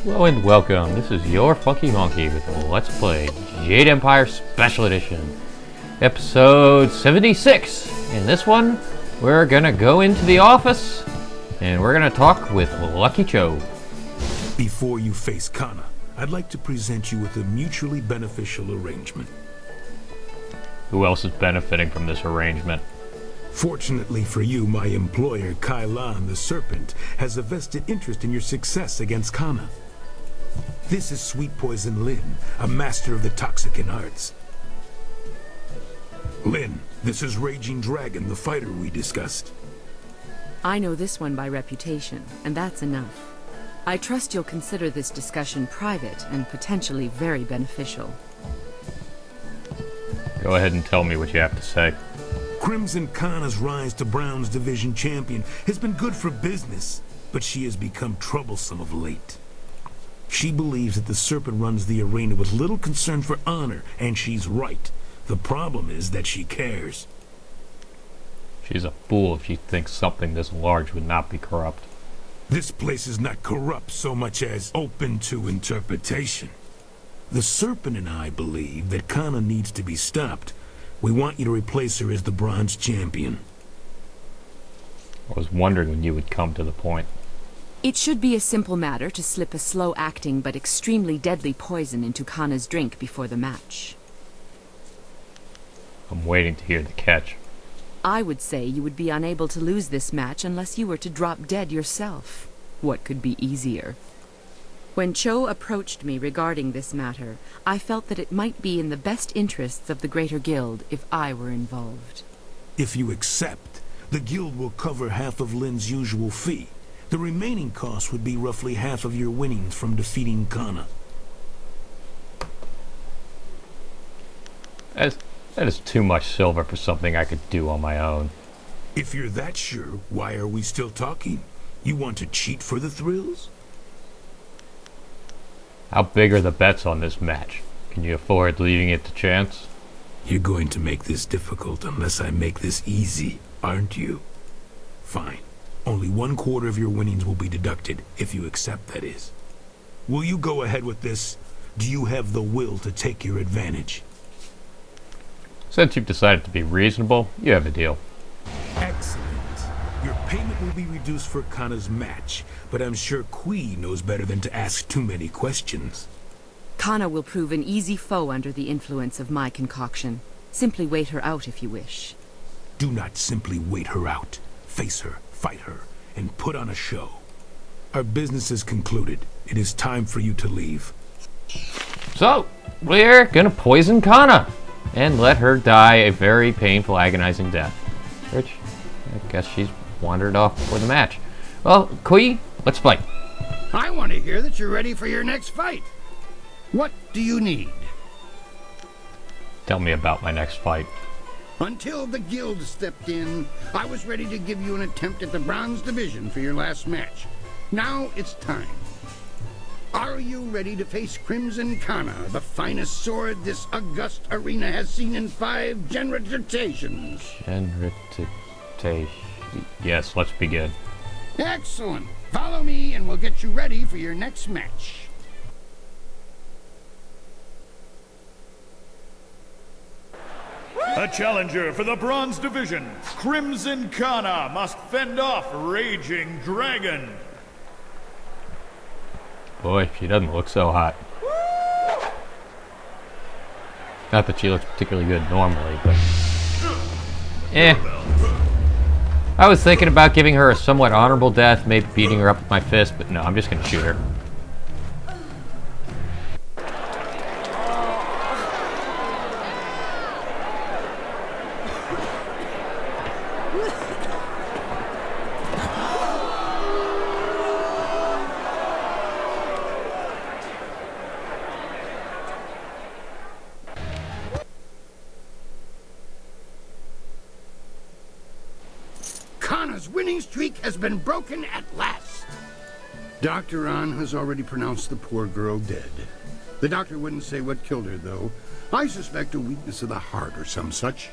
Hello and welcome. This is your Funky Monkey with Let's Play Jade Empire Special Edition, episode 76. In this one, we're gonna go into the office and we're gonna talk with Lucky Cho. Before you face Kana, I'd like to present you with a mutually beneficial arrangement. Who else is benefiting from this arrangement? Fortunately for you, my employer, Kana, the Serpent, has a vested interest in your success against Kana. This is Sweet Poison Lin, a master of the Toxicant arts. Lin, this is Raging Dragon, the fighter we discussed. I know this one by reputation, and that's enough. I trust you'll consider this discussion private and potentially very beneficial. Go ahead and tell me what you have to say. Crimson Kana's rise to Bronze Division champion has been good for business, but she has become troublesome of late. She believes that the Serpent runs the arena with little concern for honor, and she's right. The problem is that she cares. She's a fool if she thinks something this large would not be corrupt. This place is not corrupt so much as open to interpretation. The Serpent and I believe that Kana needs to be stopped. We want you to replace her as the Bronze Champion. I was wondering when you would come to the point. It should be a simple matter to slip a slow-acting but extremely deadly poison into Kana's drink before the match. I'm waiting to hear the catch. I would say you would be unable to lose this match unless you were to drop dead yourself. What could be easier? When Cho approached me regarding this matter, I felt that it might be in the best interests of the Greater Guild if I were involved. If you accept, the Guild will cover half of Lin's usual fee. The remaining cost would be roughly half of your winnings from defeating Kana. That is too much silver for something I could do on my own. If you're that sure, why are we still talking? You want to cheat for the thrills? How big are the bets on this match? Can you afford leaving it to chance? You're going to make this difficult unless I make this easy, aren't you? Fine. Only 1/4 of your winnings will be deducted, if you accept, that is. Will you go ahead with this? Do you have the will to take your advantage? Since you've decided to be reasonable, you have a deal. Excellent. Your payment will be reduced for Kana's match, but I'm sure Kui knows better than to ask too many questions. Kana will prove an easy foe under the influence of my concoction. Simply wait her out if you wish. Do not simply wait her out. Face her, fight her, and put on a show. Our business is concluded. It is time for you to leave. So, we're gonna poison Kana and let her die a very painful, agonizing death. Which, I guess she's wandered off before the match. Well, Kui, let's fight. I want to hear that you're ready for your next fight. What do you need? Tell me about my next fight. Until the Guild stepped in, I was ready to give you an attempt at the Bronze Division for your last match. Now it's time. Are you ready to face Crimson Kana, the finest sword this august arena has seen in 5 generations? Yes, let's begin. Excellent. Follow me and we'll get you ready for your next match. A challenger for the Bronze Division, Crimson Kana must fend off Raging Dragon. Boy, she doesn't look so hot. Not that she looks particularly good normally, but... I was thinking about giving her a somewhat honorable death, maybe beating her up with my fist, but no, I'm just gonna shoot her. Kana's winning streak has been broken at last. Dr. An has already pronounced the poor girl dead. The doctor wouldn't say what killed her, though. I suspect a weakness of the heart or some such.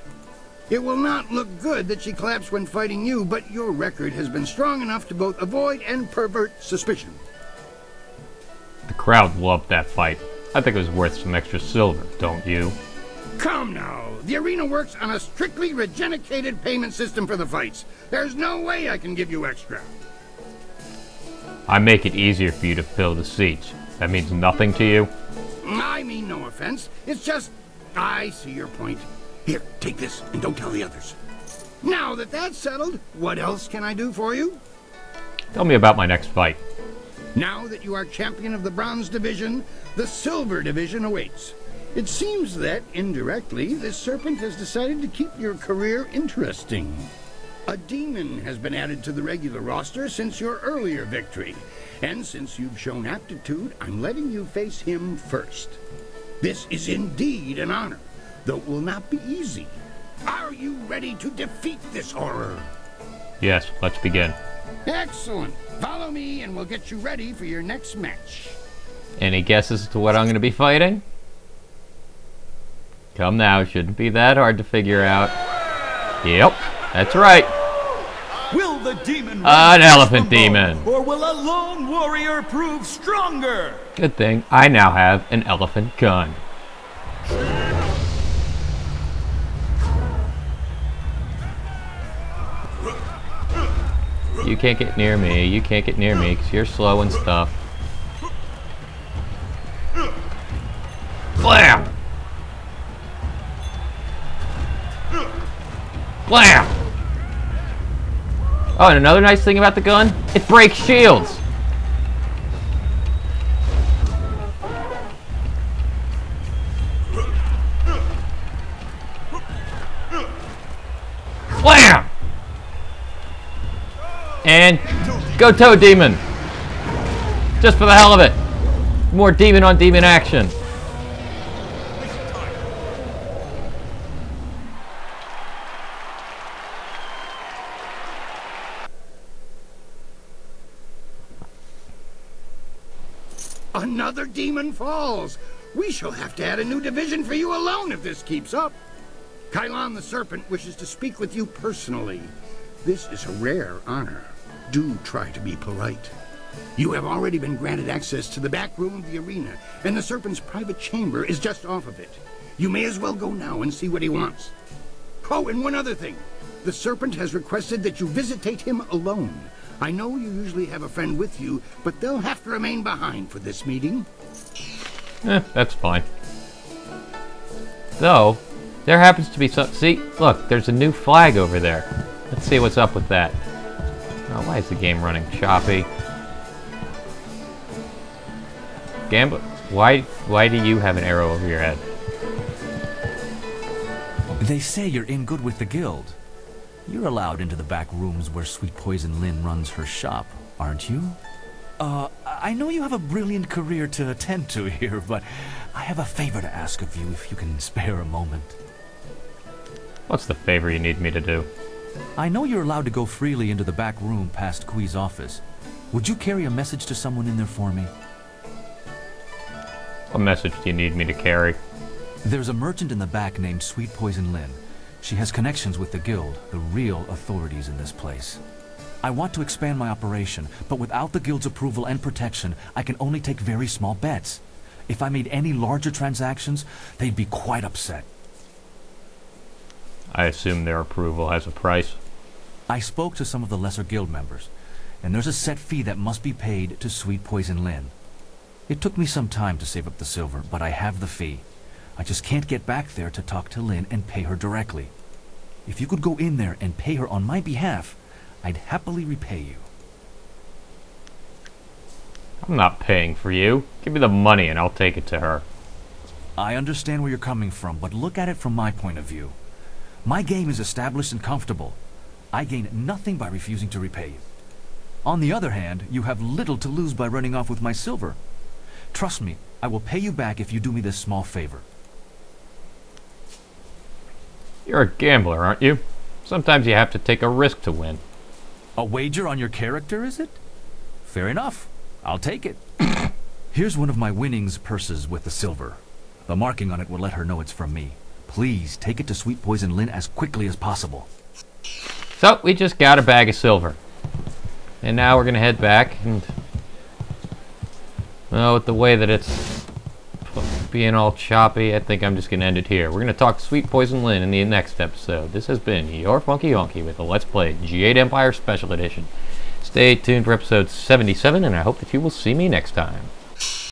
It will not look good that she collapsed when fighting you, but your record has been strong enough to both avoid and pervert suspicion. The crowd loved that fight. I think it was worth some extra silver, don't you? Come now. The arena works on a strictly regenicated payment system for the fights. There's no way I can give you extra. I make it easier for you to fill the seats. That means nothing to you? I mean no offense. It's just, I see your point. Here, take this and don't tell the others. Now that that's settled, what else can I do for you? Tell me about my next fight. Now that you are champion of the bronze division, the silver division awaits. It seems that, indirectly, this Serpent has decided to keep your career interesting. A demon has been added to the regular roster since your earlier victory. And since you've shown aptitude, I'm letting you face him first. This is indeed an honor, though it will not be easy. Are you ready to defeat this horror? Yes, let's begin. Excellent. Follow me and we'll get you ready for your next match. Any guesses as to what I'm going to be fighting? Come now, shouldn't be that hard to figure out. Yep, that's right. Will the demon An elephant demon. or will a lone warrior prove stronger? Good thing I now have an elephant gun. You can't get near me. You can't get near me because you're slow and stuff. Blam! Blam! Oh, and another nice thing about the gun, it breaks shields. Blam! And go Toad Demon. Just for the hell of it. More demon on demon action. Another demon falls. We shall have to add a new division for you alone if this keeps up. Kylon the Serpent wishes to speak with you personally. This is a rare honor. Do try to be polite. You have already been granted access to the back room of the arena, and the Serpent's private chamber is just off of it. You may as well go now and see what he wants. Oh, and one other thing. The Serpent has requested that you visitate him alone. I know you usually have a friend with you, but they'll have to remain behind for this meeting. That's fine. Though, there happens to be some... See, look, there's a new flag over there. Let's see what's up with that. Oh, why is the game running choppy? Gambler, why do you have an arrow over your head? They say you're in good with the guild. You're allowed into the back rooms where Sweet Poison Lynn runs her shop, aren't you? I know you have a brilliant career to attend to here, but I have a favor to ask of you if you can spare a moment. What's the favor you need me to do? I know you're allowed to go freely into the back room past Kui's office. Would you carry a message to someone in there for me? What message do you need me to carry? There's a merchant in the back named Sweet Poison Lynn. She has connections with the guild, the real authorities in this place. I want to expand my operation, but without the guild's approval and protection, I can only take very small bets. If I made any larger transactions, they'd be quite upset. I assume their approval has a price. I spoke to some of the lesser guild members, and there's a set fee that must be paid to Sweet Poison Lynn. It took me some time to save up the silver, but I have the fee. I just can't get back there to talk to Lynn and pay her directly. If you could go in there and pay her on my behalf, I'd happily repay you. I'm not paying for you. Give me the money and I'll take it to her. I understand where you're coming from, but look at it from my point of view. My game is established and comfortable. I gain nothing by refusing to repay you. On the other hand, you have little to lose by running off with my silver. Trust me, I will pay you back if you do me this small favor. You're a gambler, aren't you? Sometimes you have to take a risk to win. A wager on your character, is it? Fair enough. I'll take it. Here's one of my winnings purses with the silver. The marking on it will let her know it's from me. Please take it to Sweet Poison Lynn as quickly as possible. So, we just got a bag of silver. And now we're gonna head back and... Well, with the way that it's being all choppy, I think I'm just going to end it here. We're going to talk Sweet Poison Lynn in the next episode. This has been your Funky Honky with a Let's Play Jade Empire Special Edition. Stay tuned for episode 77, and I hope that you will see me next time.